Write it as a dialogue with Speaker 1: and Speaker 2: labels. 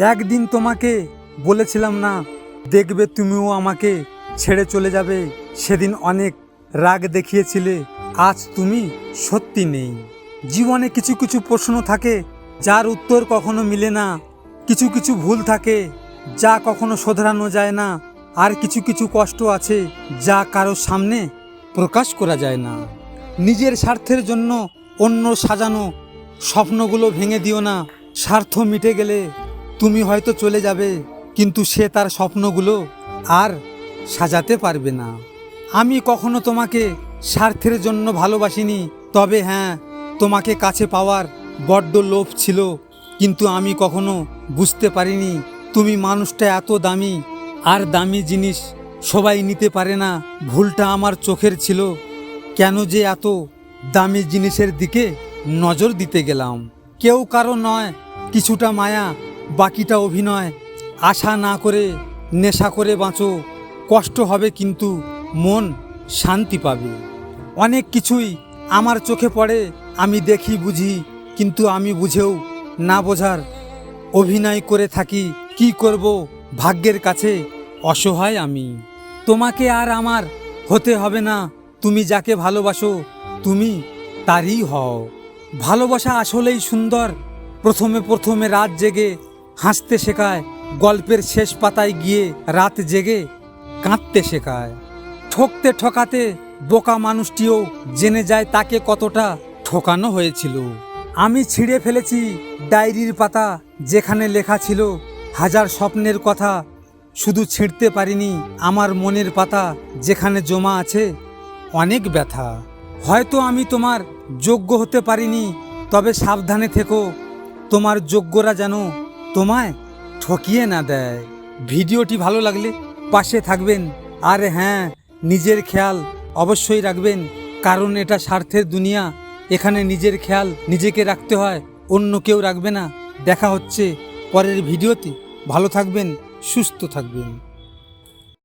Speaker 1: একদিন তোমাকে বলেছিলাম না, দেখবে তুমিও আমাকে ছেড়ে চলে যাবে। সেদিন অনেক রাগ দেখিয়েছিলে, আজ তুমি সত্যি নেই। জীবনে কিছু কিছু প্রশ্ন থাকে যার উত্তর কখনো মিলে না, কিছু কিছু ভুল থাকে যা কখনো শোধরানো যায় না, আর কিছু কিছু কষ্ট আছে যা কারোর সামনে প্রকাশ করা যায় না। নিজের স্বার্থের জন্য অন্য সাজানো স্বপ্নগুলো ভেঙে দিও না। স্বার্থ মিটে গেলে তুমি হয়তো চলে যাবে, কিন্তু সে তার স্বপ্নগুলো আর সাজাতে পারবে না। আমি কখনো তোমাকে স্বার্থের জন্য ভালোবাসিনি, তবে হ্যাঁ, তোমাকে কাছে পাওয়ার বড্ড লোভ ছিল। কিন্তু আমি কখনো বুঝতে পারিনি তুমি মানুষটা এত দামি, আর দামি জিনিস সবাই নিতে পারে না। ভুলটা আমার চোখের ছিল, কেন যে এত দামি জিনিসের দিকে নজর দিতে গেলাম। কেউ কারো নয়, কিছুটা মায়া, বাকিটা অভিনয়। আশা না করে নেশা করে বাঁচো, কষ্ট হবে কিন্তু মন শান্তি পাবে। অনেক কিছুই আমার চোখে পড়ে, আমি দেখি বুঝি, কিন্তু আমি বুঝেও না বোঝার অভিনয় করে থাকি। কি করব, ভাগ্যের কাছে অসহায় আমি। তোমাকে আর আমার হতে হবে না, তুমি যাকে ভালোবাসো তুমি তারই হও। ভালোবাসা আসলেই সুন্দর। প্রথমে প্রথমে রাত জেগে হাসতে শেখায়, গল্পের শেষ পাতায় গিয়ে রাত জেগে কাঁদতে শেখায়। ঠকতে ঠকাতে বোকা মানুষটিও জেনে যায় তাকে কতটা ঠকানো হয়েছিল। আমি ছিঁড়ে ফেলেছি ডায়েরির পাতা, যেখানে লেখা ছিল হাজার স্বপ্নের কথা। শুধু ছিঁড়তে পারিনি আমার মনের পাতা, যেখানে জমা আছে অনেক ব্যথা। হয়তো আমি তোমার যোগ্য হতে পারিনি, তবে সাবধানে থেকো, তোমার যোগ্যরা যেন তোমায় ঠকিয়ে না দেয়। ভিডিওটি ভালো লাগলে পাশে থাকবেন, আর হ্যাঁ, নিজের খেয়াল অবশ্যই রাখবেন, কারণ এটা স্বার্থের দুনিয়া। এখানে নিজের খেয়াল নিজেকে রাখতে হয়, অন্য কেউ রাখবে না। দেখা হচ্ছে পরের ভিডিওতে। ভালো থাকবেন, সুস্থ থাকবেন।